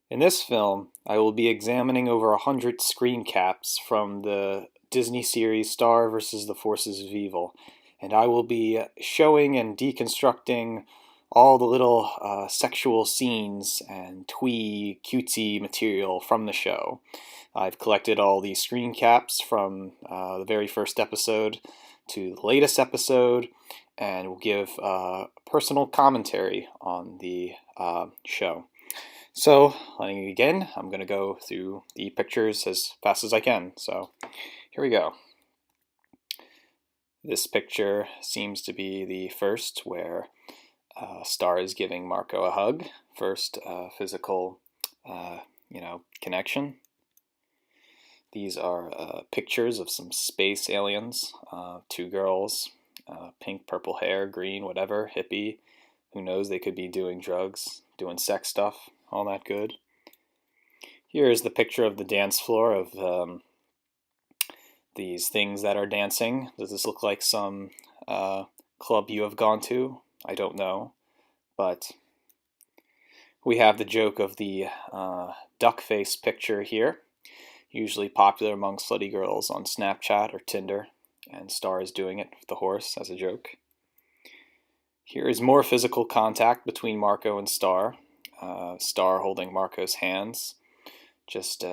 In this film, I will be examining over 100 screen caps from the Disney series Star vs. the Forces of Evil, and I will be showing and deconstructing all the little sexual scenes and twee, cutesy material from the show. I've collected all these screen caps from the very first episode to the latest episode, and will give personal commentary on the show. So, letting you begin, I'm going to go through the pictures as fast as I can. So, here we go. This picture seems to be the first where Star is giving Marco a hug. First physical, connection. These are pictures of some space aliens, two girls, pink, purple hair, green, whatever, hippie. Who knows, they could be doing drugs, doing sex stuff, all that good. Here is the picture of the dance floor of these things that are dancing. Does this look like some club you have gone to? I don't know. But we have the joke of the duck face picture here, usually popular among slutty girls on Snapchat or Tinder, and Star is doing it with the horse as a joke. Here is more physical contact between Marco and Star. Star holding Marco's hands, just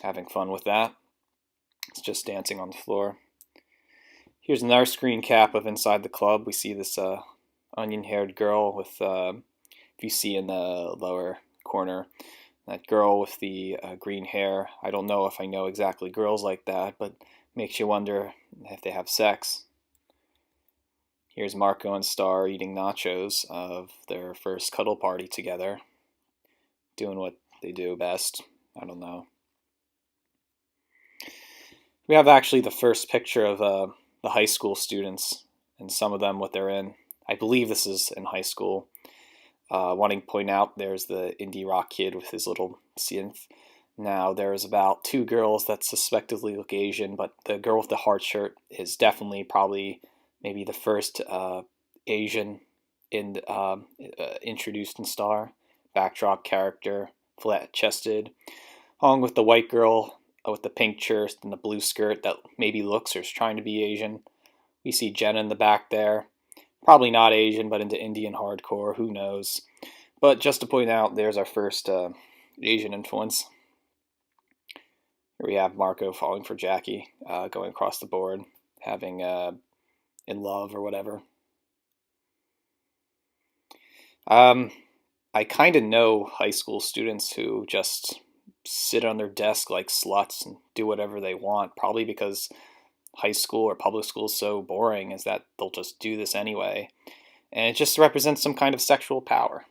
having fun with that. It's just dancing on the floor. Here's another screen cap of inside the club. We see this onion-haired girl with, if you see in the lower corner, that girl with the green hair. I don't know if I know exactly girls like that, but makes you wonder if they have sex. Here's Marco and Star eating nachos of their first cuddle party together, doing what they do best. I don't know. We have actually the first picture of the high school students and some of them what they're in. I believe this is in high school. Wanting to point out, there's the indie rock kid with his little synth. Now, there's about two girls that suspectively look Asian, but the girl with the heart shirt is definitely probably maybe the first Asian introduced in Star. Backdrop character, flat-chested, along with the white girl with the pink shirt and the blue skirt that maybe looks or is trying to be Asian. We see Jenna in the back there. Probably not Asian, but into Indian hardcore, who knows. But just to point out, there's our first Asian influence. Here we have Marco falling for Jackie, going across the board, having in love or whatever. I kind of know high school students who just sit on their desk like sluts and do whatever they want, probably because high school or public school is so boring, is that they'll just do this anyway. And it just represents some kind of sexual power.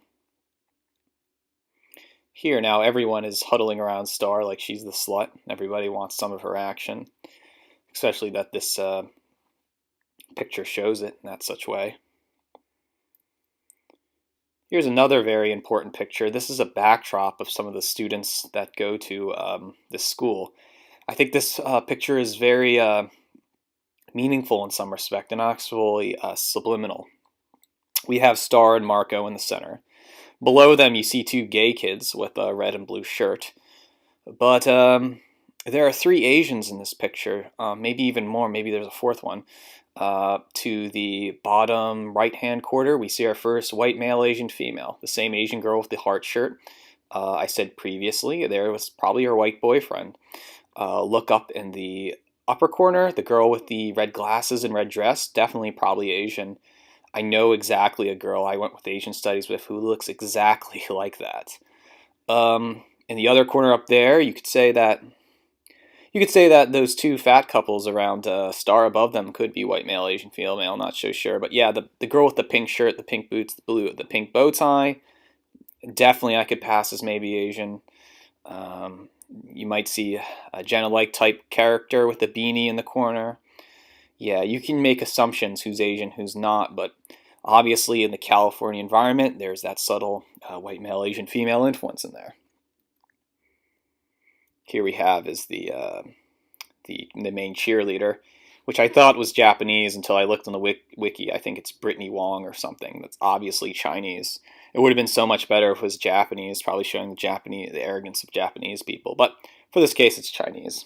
Here now, everyone is huddling around Star like she's the slut. Everybody wants some of her action, especially that this picture shows it in that such way. Here's another very important picture. This is a backdrop of some of the students that go to this school. I think this picture is very meaningful in some respect and actually subliminal. We have Star and Marco in the center. Below them, you see two gay kids with a red and blue shirt. But there are three Asians in this picture, maybe even more. Maybe there's a fourth one. To the bottom right-hand quarter, we see our first white male, Asian female, the same Asian girl with the heart shirt. I said previously, there was probably her white boyfriend. Look up in the upper corner, the girl with the red glasses and red dress, definitely probably Asian. I know exactly a girl I went with Asian studies with who looks exactly like that. In the other corner up there, you could say that those two fat couples around Star above them could be white male, Asian female. Not so sure, but yeah, the girl with the pink shirt, the pink boots, the pink bow tie, definitely I could pass as maybe Asian. You might see a Jenna-like type character with the beanie in the corner. Yeah, you can make assumptions who's Asian, who's not, but obviously in the California environment, there's that subtle white male, Asian female influence in there. Here we have is the main cheerleader, which I thought was Japanese until I looked on the wiki. I think it's Brittany Wong or something. That's obviously Chinese. It would have been so much better if it was Japanese, probably showing the arrogance of Japanese people. But for this case, it's Chinese.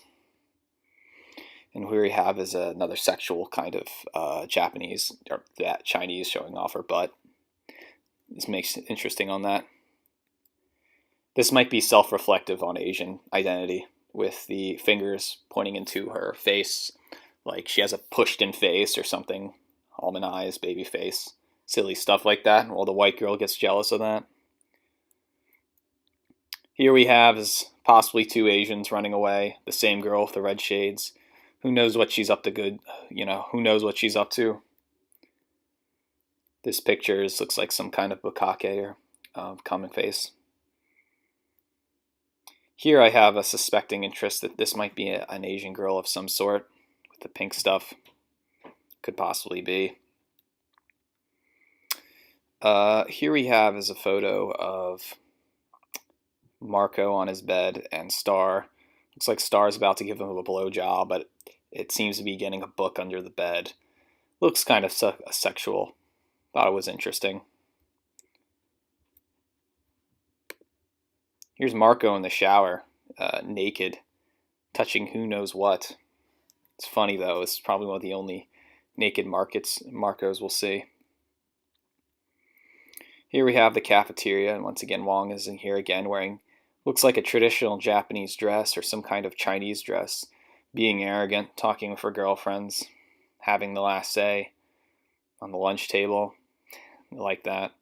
And here we have is another sexual kind of Japanese, or that Chinese showing off her butt. This makes it interesting on that. This might be self-reflective on Asian identity, with the fingers pointing into her face, like she has a pushed-in face or something, almond eyes, baby face, silly stuff like that. Well, the white girl gets jealous of that. Here we have is possibly two Asians running away, the same girl with the red shades. Who knows what she's up to who knows what she's up to. This picture looks like some kind of bukkake or common face. Here I have a suspecting interest that this might be an Asian girl of some sort with the pink stuff. Could possibly be. Here we have is a photo of Marco on his bed and Star. Looks like Star's about to give him a blowjob, but it seems to be getting a book under the bed. Looks kind of sexual. Thought it was interesting. Here's Marco in the shower, naked, touching who knows what. It's funny though, it's probably one of the only naked Marcos we'll see. Here we have the cafeteria, and once again Wong is in here again wearing, looks like a traditional Japanese dress or some kind of Chinese dress, being arrogant, talking with her girlfriends, having the last say on the lunch table, like that,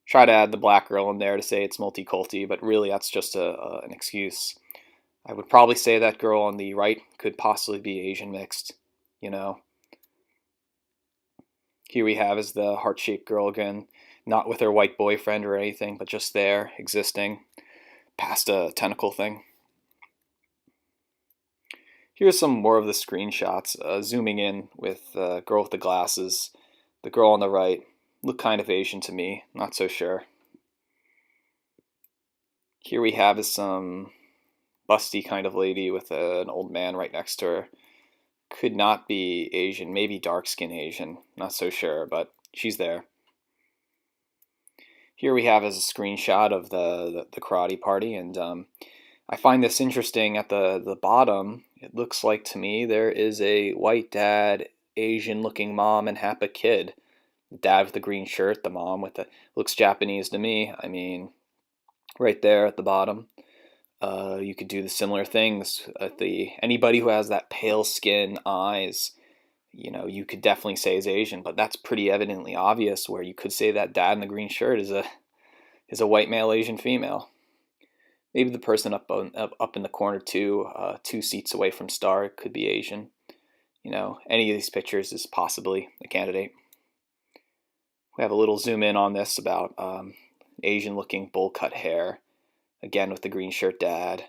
Try to add the black girl in there to say it's multiculti, but really that's just an excuse. I would probably say that girl on the right could possibly be Asian mixed, Here we have is the heart-shaped girl again, not with her white boyfriend or anything, but just there, existing, past a tentacle thing. Here's some more of the screenshots, zooming in with the girl with the glasses, the girl on the right. Look kind of Asian to me, not so sure. Here we have is some busty kind of lady with an old man right next to her. Could not be Asian, maybe dark skin Asian, not so sure, but she's there. Here we have is a screenshot of the karate party, and I find this interesting. At the bottom, it looks like to me there is a white dad, Asian looking mom, and half a kid. The dad with the green shirt, the mom with the, looks Japanese to me. I mean, right there at the bottom. You could do the similar things. Anybody who has that pale skin, eyes, you could definitely say is Asian, but that's pretty evidently obvious. Where you could say that dad in the green shirt is a white male Asian female. Maybe the person up in the corner too, 2 seats away from Star, could be Asian. Any of these pictures is possibly a candidate. We have a little zoom in on this about Asian-looking bowl-cut hair, again with the green shirt dad.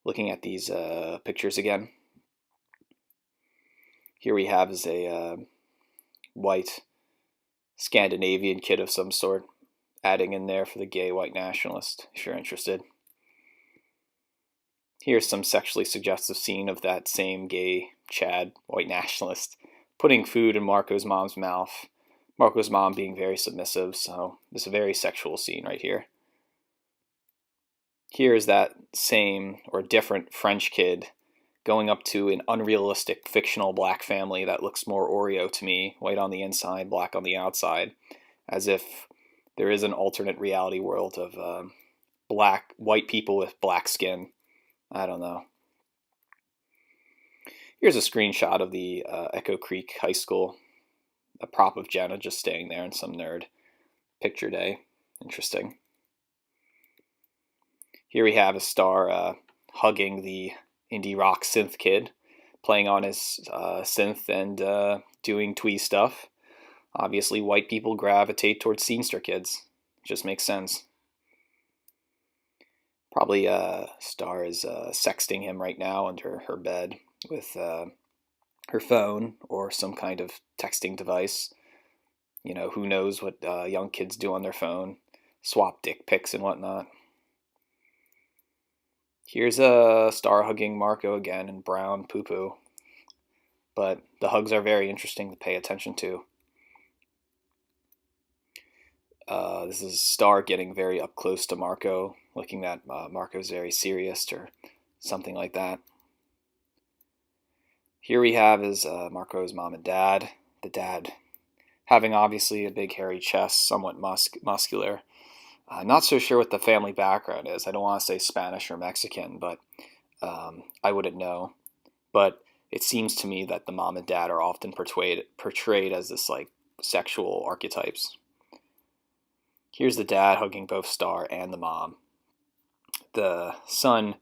Looking at these pictures again. Here we have is a white Scandinavian kid of some sort, adding in there for the gay white nationalist, if you're interested. Here's some sexually suggestive scene of that same gay Chad white nationalist putting food in Marco's mom's mouth. Marco's mom being very submissive, so this is a very sexual scene right here. Here is that same or different French kid going up to an unrealistic fictional black family that looks more Oreo to me, white on the inside, black on the outside, as if there is an alternate reality world of white people with black skin. I don't know. Here's a screenshot of the Echo Creek High School. A prop of Jenna just staying there in some nerd picture day. Interesting. Here we have a Star hugging the indie rock synth kid, playing on his synth and doing twee stuff. Obviously, white people gravitate towards scenester kids. Just makes sense. Probably Star is sexting him right now under her bed with her phone or some kind of texting device. Who knows what young kids do on their phone. Swap dick pics and whatnot. Here's a Star hugging Marco again in brown poo-poo. But the hugs are very interesting to pay attention to. This is Star getting very up close to Marco, looking at Marco's very serious or something like that. Here we have is Marco's mom and dad. The dad having obviously a big hairy chest, somewhat muscular. Not so sure what the family background is. I don't want to say Spanish or Mexican, but I wouldn't know. But it seems to me that the mom and dad are often portrayed as this like sexual archetypes. Here's the dad hugging both Star and the mom. The son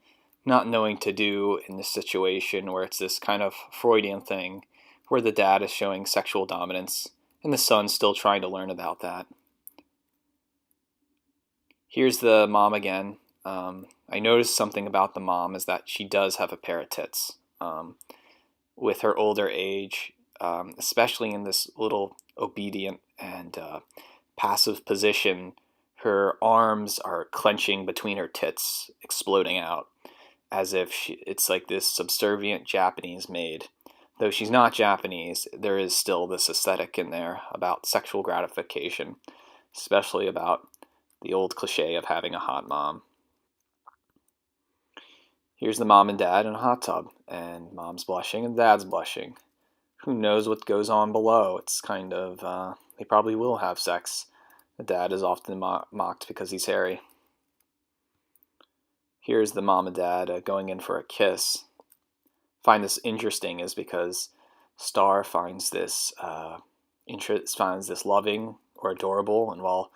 not knowing to do in this situation where it's this kind of Freudian thing where the dad is showing sexual dominance and the son still trying to learn about that. Here's the mom again. I noticed something about the mom is that she does have a pair of tits. With her older age, especially in this little obedient and passive position, her arms are clenching between her tits, exploding out, as if it's like this subservient Japanese maid. Though she's not Japanese, there is still this aesthetic in there about sexual gratification, especially about the old cliche of having a hot mom. Here's the mom and dad in a hot tub, and mom's blushing and dad's blushing. Who knows what goes on below? It's kind of, they probably will have sex. The dad is often mocked because he's hairy. Here's the mom and dad going in for a kiss. Find this interesting is because Star finds this loving or adorable, and while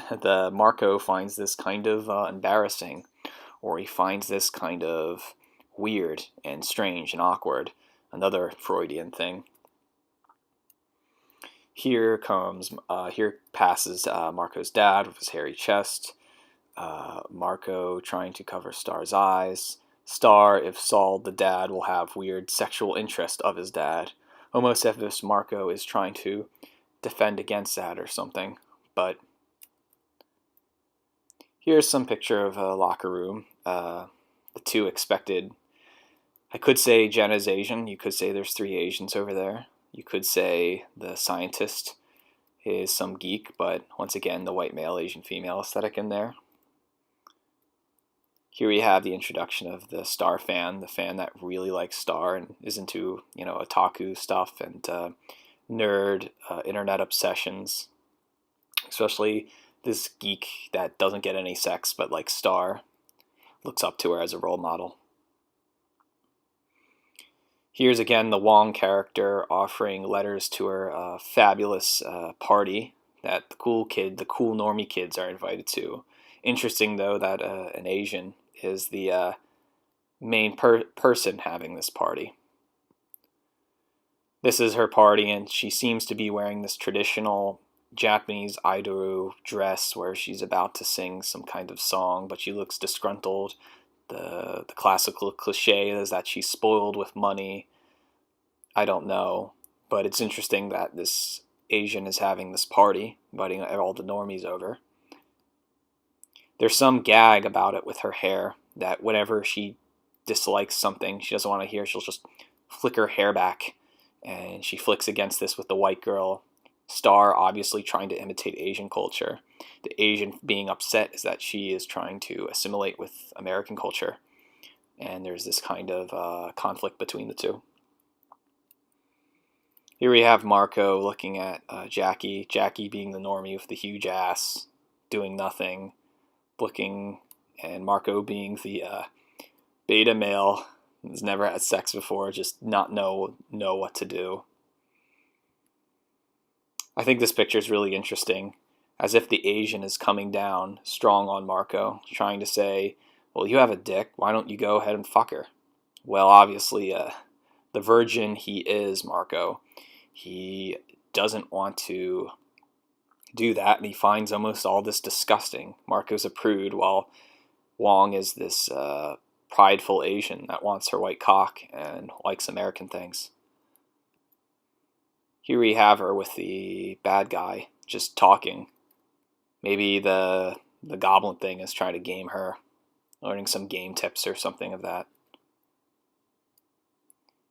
the Marco finds this kind of embarrassing, or he finds this kind of weird and strange and awkward, another Freudian thing. Here passes Marco's dad with his hairy chest, Marco trying to cover Star's eyes. Star, if Saul the dad, will have weird sexual interest of his dad, almost as if Marco is trying to defend against that or something. But here's some picture of a locker room. The two expected. I could say Jenna's Asian. You could say there's 3 Asians over there. You could say the scientist is some geek, but once again, the white male, Asian female aesthetic in there. Here we have the introduction of the Star fan, the fan that really likes Star and is into, otaku stuff and nerd internet obsessions, especially this geek that doesn't get any sex but likes Star, looks up to her as a role model. Here's again the Wong character offering letters to her fabulous party that the cool normie kids are invited to. Interesting, though, that an Asian is the main person having this party. This is her party, and she seems to be wearing this traditional Japanese idol dress where she's about to sing some kind of song, but she looks disgruntled. The classical cliche is that she's spoiled with money. I don't know, but it's interesting that this Asian is having this party, inviting all the normies over. There's some gag about it with her hair, that whenever she dislikes something she doesn't want to hear, she'll just flick her hair back, and she flicks against this with the white girl. Star obviously trying to imitate Asian culture. The Asian being upset is that she is trying to assimilate with American culture, and there's this kind of conflict between the two. Here we have Marco looking at Jackie being the normie with the huge ass, doing nothing, looking, and Marco being the beta male, has never had sex before, just not know what to do. I think this picture is really interesting, as if the Asian is coming down strong on Marco, trying to say, well, you have a dick, why don't you go ahead and fuck her? Well, obviously, the virgin he is, Marco, he doesn't want to do that, and he finds almost all this disgusting. Marco's a prude, while Wong is this prideful Asian that wants her white cock and likes American things. Here we have her with the bad guy, just talking. Maybe the goblin thing is trying to game her, learning some game tips or something of that.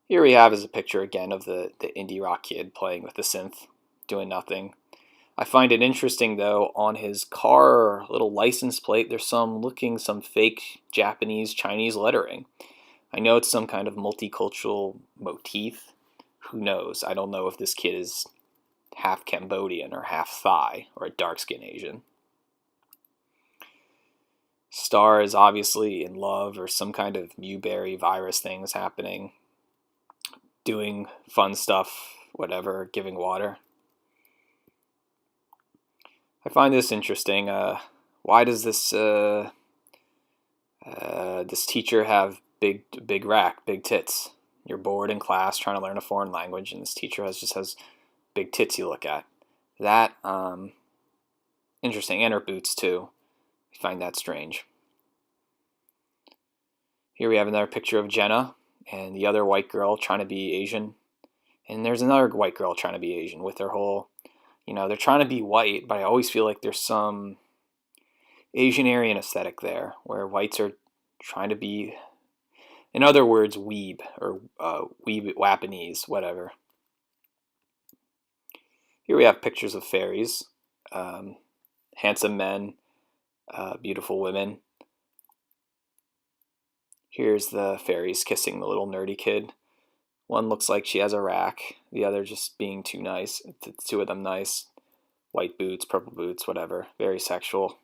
Here we have is a picture again of the indie rock kid playing with the synth, doing nothing. I find it interesting, though, on his car little license plate, there's some fake Japanese Chinese lettering. I know it's some kind of multicultural motif. Who knows? I don't know if this kid is half Cambodian or half Thai or a dark skinned Asian. Star is obviously in love or some kind of Newberry virus things happening, doing fun stuff, whatever, giving water. I find this interesting. Why does this teacher have big rack, big tits? You're bored in class trying to learn a foreign language, and this teacher just has big tits you look at. That interesting, and her boots too. I find that strange. Here we have another picture of Jenna and the other white girl trying to be Asian, and there's another white girl trying to be Asian with their whole, they're trying to be white, but I always feel like there's some Asian Aryan aesthetic there, where whites are trying to be, in other words, weeb or weeb Wapanese, whatever. Here we have pictures of fairies, handsome men, beautiful women. Here's the fairies kissing the little nerdy kid. One looks like she has a rack, the other just being too nice. The two of them nice. White boots, purple boots, whatever. Very sexual.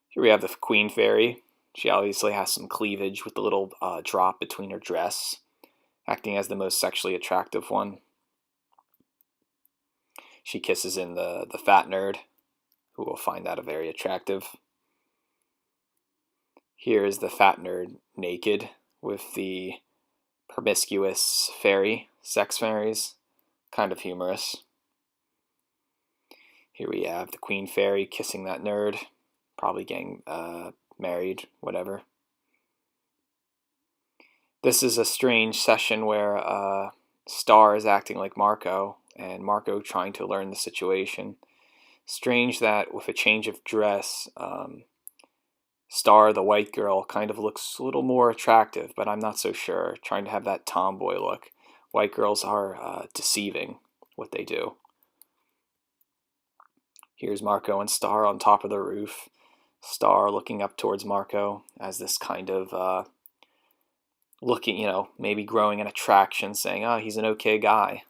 Here we have the queen fairy. She obviously has some cleavage with the little drop between her dress, acting as the most sexually attractive one. She kisses in the fat nerd, who will find that very attractive. Here is the fat nerd naked with the promiscuous fairy, sex fairies, kind of humorous. Here we have the queen fairy kissing that nerd, probably getting married, whatever. This is a strange session where Star is acting like Marco, and Marco trying to learn the situation. Strange that with a change of dress, Star, the white girl, kind of looks a little more attractive, but I'm not so sure. Trying to have that tomboy look. White girls are deceiving what they do. Here's Marco and Star on top of the roof. Star looking up towards Marco as this kind of looking, maybe growing an attraction, saying, oh, he's an okay guy.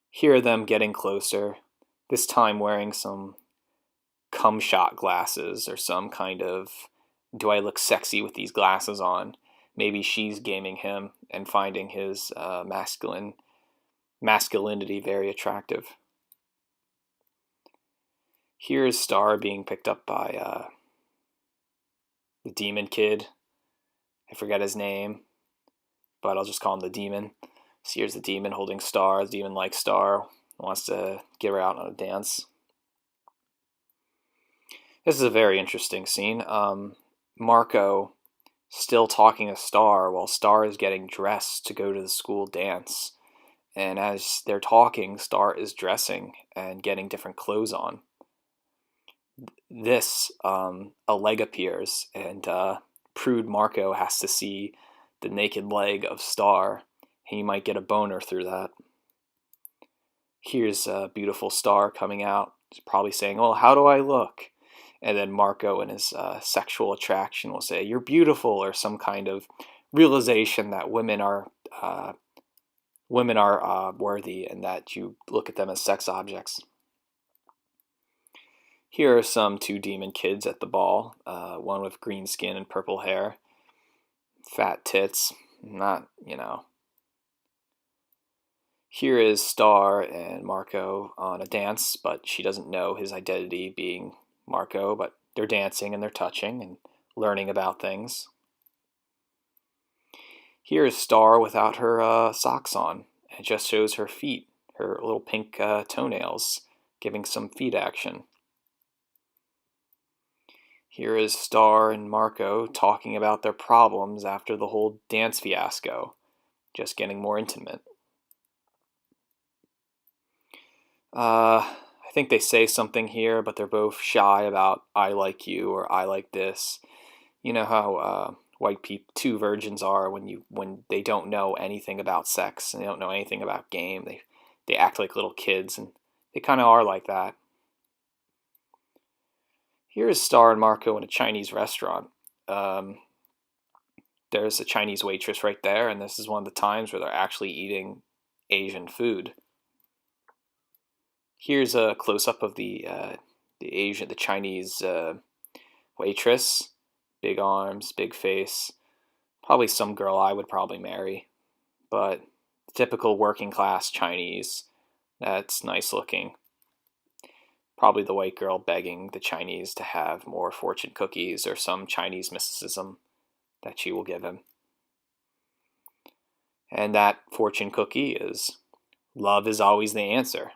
Hear them getting closer, this time wearing some cum shot glasses or some kind of, do I look sexy with these glasses on? Maybe she's gaming him and finding his masculinity very attractive. Here is Star being picked up by the demon kid. I forget his name, but I'll just call him the demon. So here's the demon holding Star. The demon likes Star, wants to get her out on a dance. This is a very interesting scene. Marco still talking to Star while Star is getting dressed to go to the school dance. And as they're talking, Star is dressing and getting different clothes on. A leg appears, and prude Marco has to see the naked leg of Star. He might get a boner through that. Here's a beautiful Star coming out, probably saying, well, how do I look? And then Marco, in his sexual attraction, will say, you're beautiful, or some kind of realization that women are worthy and that you look at them as sex objects. Here are some two demon kids at the ball, one with green skin and purple hair, fat tits, not. Here is Star and Marco on a dance, but she doesn't know his identity being Marco, but they're dancing and they're touching and learning about things. Here is Star without her socks on. It just shows her feet, her little pink toenails, giving some feet action. Here is Star and Marco talking about their problems after the whole dance fiasco, just getting more intimate. I think they say something here, but they're both shy about I like you or I like this. You know how white people, two virgins are when they don't know anything about sex and they don't know anything about game. They they act like little kids, and they kind of are like that. Here is Star and Marco in a Chinese restaurant. Um, there's a Chinese waitress right there, and this is one of the times where they're actually eating Asian food. Here's a close-up of the Chinese waitress. Big arms, big face. Probably some girl I would probably marry, but typical working class Chinese. That's nice looking. Probably the white girl begging the Chinese to have more fortune cookies or some Chinese mysticism that she will give him. And that fortune cookie is love is always the answer.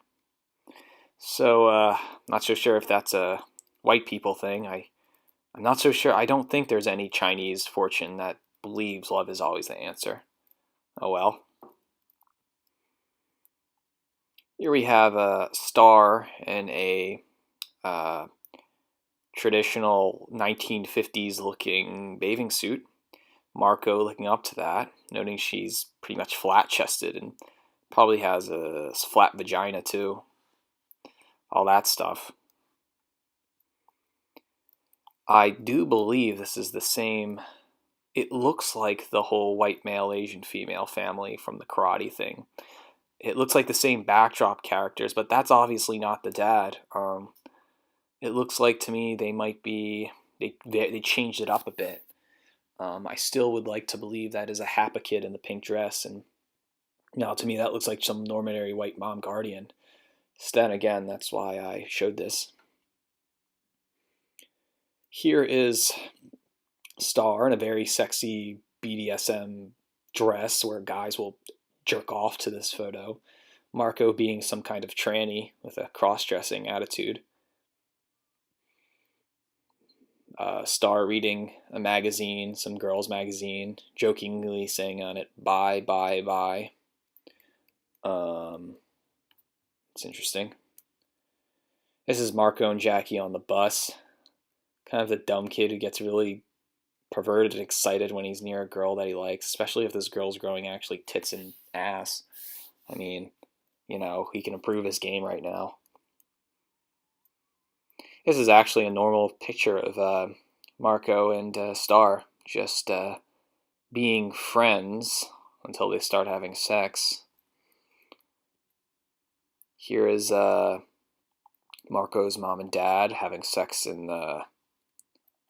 So, not so sure if that's a white people thing. I'm not so sure. I don't think there's any Chinese fortune that believes love is always the answer. Oh well. Here we have a Star in a uh, traditional 1950s looking bathing suit. Marco looking up to that, noting she's pretty much flat chested and probably has a flat vagina too. All that stuff. I do believe this is the same. It looks like the whole white male, Asian female family from the karate thing. It looks like the same backdrop characters, but that's obviously not the dad. It looks like to me they might be they changed it up a bit. I still would like to believe that is a Happa kid in the pink dress, and now to me that looks like some normary white mom guardian. Then again, that's why I showed this. Here is Star in a very sexy BDSM dress where guys will jerk off to this photo. Marco being some kind of tranny with a cross-dressing attitude. Star reading a magazine, some girls' magazine, jokingly saying on it, "Bye, bye, bye." It's interesting. This is Marco and Jackie on the bus. Kind of the dumb kid who gets really perverted and excited when he's near a girl that he likes, especially if this girl's growing actually tits and ass. I mean, he can improve his game right now. This is actually a normal picture of Marco and Star just being friends until they start having sex. Here is Marco's mom and dad having sex in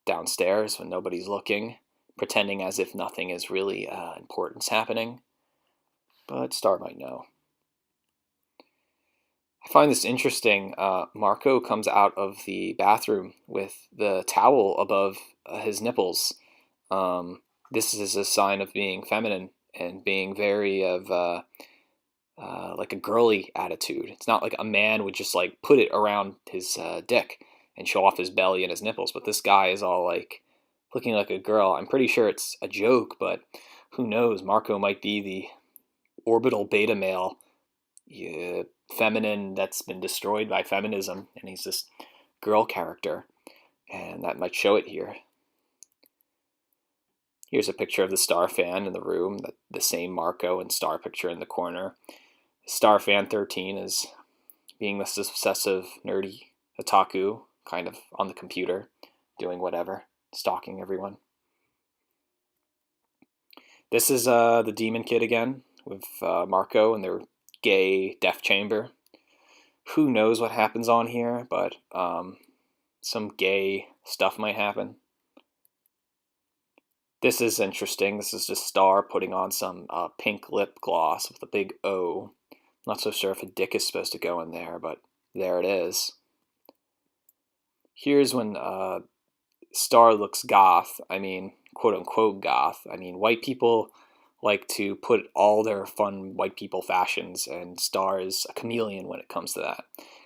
downstairs when nobody's looking, pretending as if nothing is really importance happening. But Star might know. I find this interesting. Marco comes out of the bathroom with the towel above his nipples. This is a sign of being feminine and being very of like a girly attitude. It's not like a man would just like put it around his dick and show off his belly and his nipples, but this guy is all like looking like a girl. I'm pretty sure it's a joke, but who knows? Marco might be the orbital beta male, feminine that's been destroyed by feminism, and he's this girl character, and that might show it here. Here's a picture of the Star fan in the room, the same Marco and Star picture in the corner. Star fan 13 is being this obsessive, nerdy otaku, kind of on the computer, doing whatever, stalking everyone. This is the Demon Kid again, with Marco and their gay death chamber. Who knows what happens on here, but some gay stuff might happen. This is interesting. This is just Star putting on some pink lip gloss with a big O. Not so sure if a dick is supposed to go in there, but there it is. Here's when Star looks goth. I mean, quote unquote goth. I mean, white people like to put all their fun white people fashions, and Star is a chameleon when it comes to that.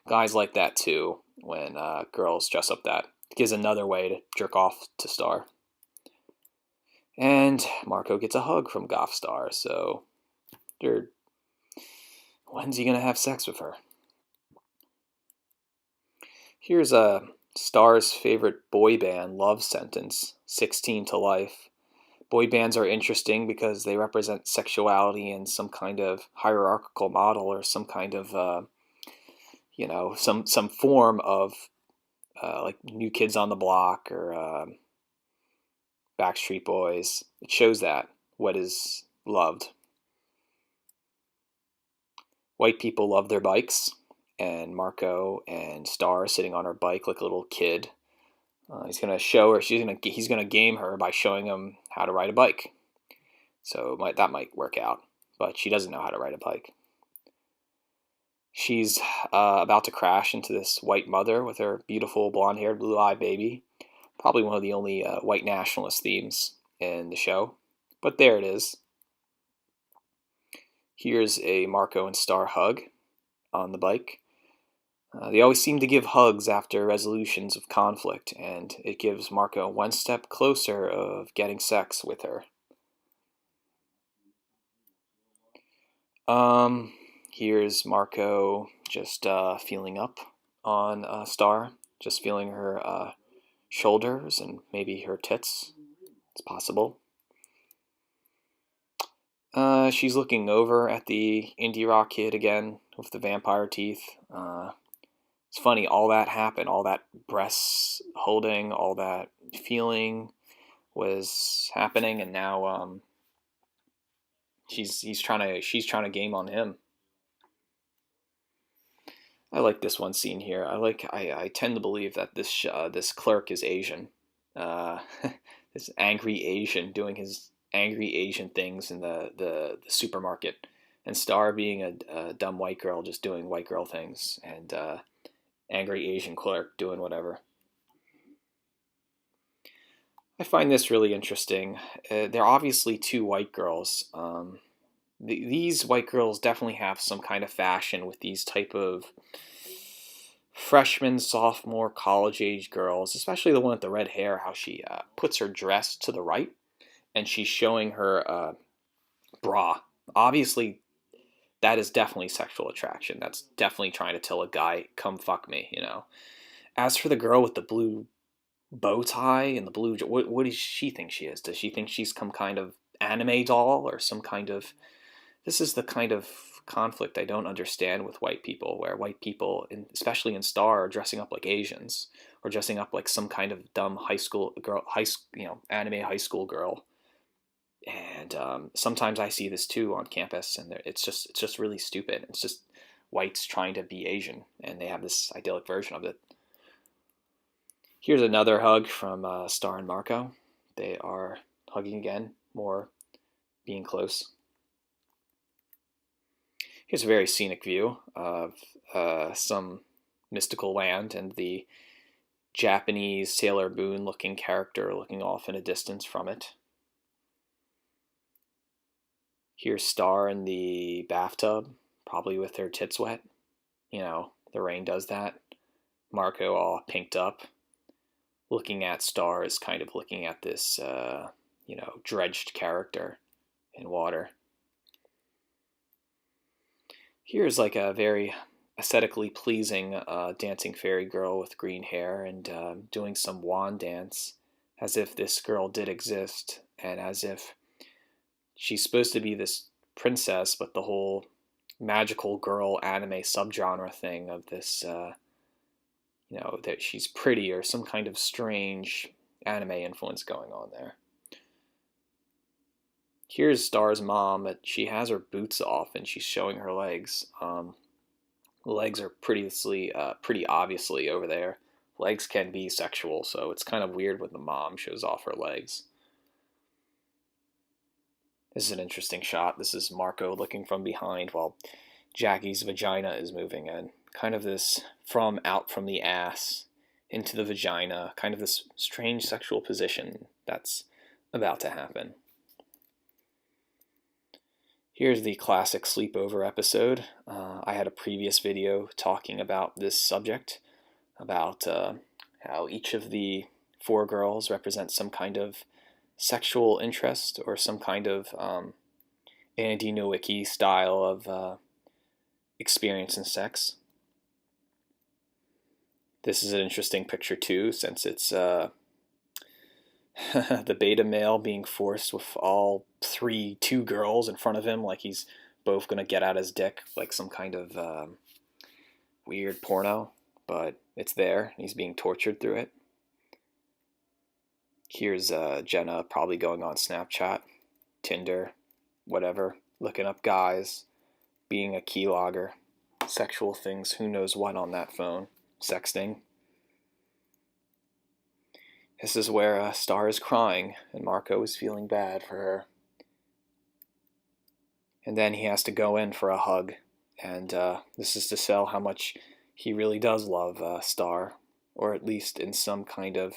Guys like that too when girls dress up that. It gives another way to jerk off to Star. And Marco gets a hug from Goth Star, so when's he gonna have sex with her? Here's a Star's favorite boy band, Love Sentence, 16 to Life. Boy bands are interesting because they represent sexuality in some kind of hierarchical model or some kind of some form of like New Kids on the Block or Backstreet Boys. It shows that what is loved. White people love their bikes, and Marco and Star are sitting on her bike like a little kid. He's gonna show her. He's gonna game her by showing him how to ride a bike. So that might work out, but she doesn't know how to ride a bike. She's about to crash into this white mother with her beautiful blonde-haired, blue-eyed baby. Probably one of the only white nationalist themes in the show, but there it is. Here's a Marco and Star hug on the bike. They always seem to give hugs after resolutions of conflict, and it gives Marco one step closer of getting sex with her. Here's Marco just feeling up on Star, just feeling her shoulders and maybe her tits. It's possible. She's looking over at the indie rock kid again with the vampire teeth. It's funny, all that happened, all that breasts holding, all that feeling was happening, and now she's trying to game on him. I like this one scene here. I tend to believe that this clerk is Asian. Uh, this angry Asian doing his angry Asian things in the supermarket, and Star being a dumb white girl just doing white girl things, and angry Asian clerk doing whatever. I find this really interesting. They're obviously two white girls. These white girls definitely have some kind of fashion with these type of freshman, sophomore, college age girls, especially the one with the red hair, how she puts her dress to the right and she's showing her bra. Obviously, that is definitely sexual attraction. That's definitely trying to tell a guy, come fuck me. As for the girl with the blue bow tie and the blue, what does she think she is? Does she think she's some kind of anime doll or some kind of. This is the kind of conflict I don't understand with white people, where white people, especially in Star, are dressing up like Asians or dressing up like some kind of dumb high school girl, anime high school girl. And sometimes I see this too on campus, and it's just really stupid. It's just whites trying to be Asian, and they have this idyllic version of it. Here's another hug from Star and Marco. They are hugging again, more being close. Here's a very scenic view of some mystical land and the Japanese Sailor Moon looking character looking off in a distance from it. Here's Star in the bathtub, probably with her tits wet. The rain does that. Marco all pinked up, looking at Star is kind of looking at this, dredged character in water. Here's like a very aesthetically pleasing dancing fairy girl with green hair and doing some wand dance as if this girl did exist and as if she's supposed to be this princess, but the whole magical girl anime subgenre thing of this, that she's pretty or some kind of strange anime influence going on there. Here's Star's mom, but she has her boots off and she's showing her legs. The legs are pretty obviously over there. Legs can be sexual, so it's kind of weird when the mom shows off her legs. This is an interesting shot. This is Marco looking from behind while Jackie's vagina is moving, and kind of this out from the ass into the vagina, kind of this strange sexual position that's about to happen. Here's the classic sleepover episode. I had a previous video talking about this subject, about how each of the four girls represent some kind of sexual interest or some kind of Andy Nowicki style of experience in sex. This is an interesting picture too, since it's The beta male being forced with all two girls in front of him, like he's both gonna get out his dick, like some kind of weird porno, but it's there. He's being tortured through it. Here's Jenna probably going on Snapchat, Tinder, whatever, looking up guys, being a keylogger, sexual things, who knows what on that phone, sexting. This is where Star is crying and Marco is feeling bad for her. And then he has to go in for a hug, and this is to sell how much he really does love Star, or at least in some kind of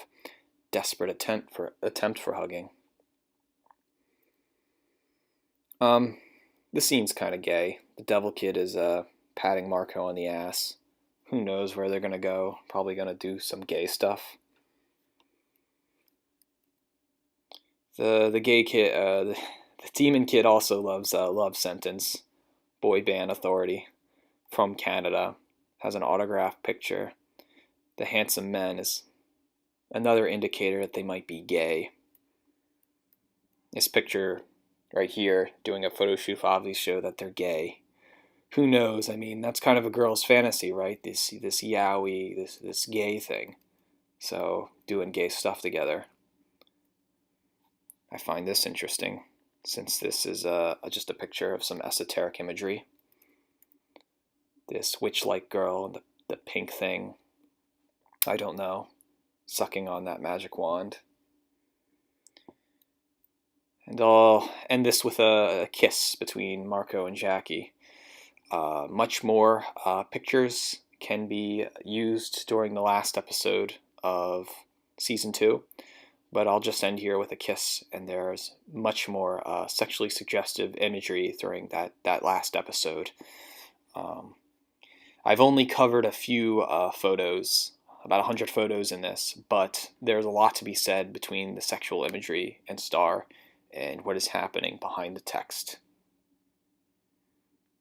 desperate attempt for hugging. The scene's kind of gay. The devil kid is patting Marco on the ass. Who knows where they're gonna go? Probably gonna do some gay stuff. The gay kid, the demon kid also loves Love Sentence, boy band authority, from Canada, has an autographed picture. The handsome man is another indicator that they might be gay. This picture right here, doing a photo shoot, obviously show that they're gay. Who knows? I mean, that's kind of a girl's fantasy, right? This yaoi, this gay thing. So doing gay stuff together. I find this interesting, since this is just a picture of some esoteric imagery. This witch-like girl and the pink thing, I don't know, sucking on that magic wand. And I'll end this with a kiss between Marco and Jackie. Much more pictures can be used during the last episode of Season 2. But I'll just end here with a kiss, and there's much more sexually suggestive imagery during that last episode. I've only covered a few photos, about 100 photos in this, but there's a lot to be said between the sexual imagery and Star and what is happening behind the text.